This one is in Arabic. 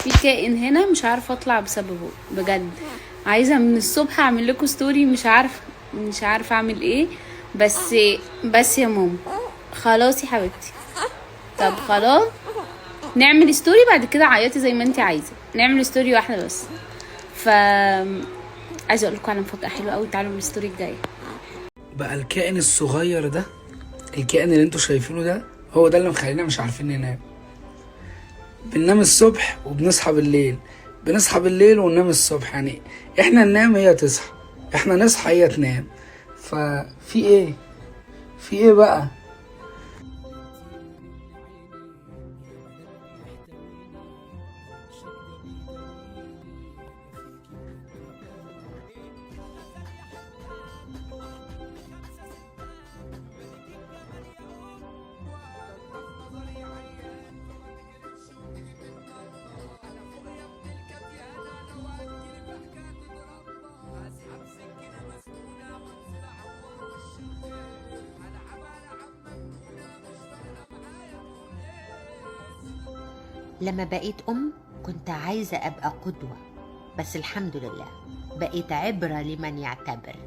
في كائن هنا مش عارفه اطلع بسببه بجد. عايزه من الصبح اعمل لكم ستوري، مش عارفه اعمل ايه. بس يا ماما، خلاص يا حبيبتي. طب خلاص، نعمل ستوري بعد كده عيطي زي ما انت عايزه. نعمل ستوري واحده بس. ف عايزه اقول لكم على مفاجاه حلوه قوي. تعالوا الستوري الجايه. بقى الكائن الصغير ده، الكائن اللي انتوا شايفينه ده، هو ده اللي مخلينا مش عارفين ننام. بننام الصبح وبنصحى بالليل، بنصحى بالليل وننام الصبح. يعني احنا ننام هي تصحى، احنا نصحى هي تنام. ففي ايه؟ في ايه بقى؟ لما بقيت كنت عايزة أبقى قدوة، بس الحمد لله بقيت عبرة لمن يعتبر.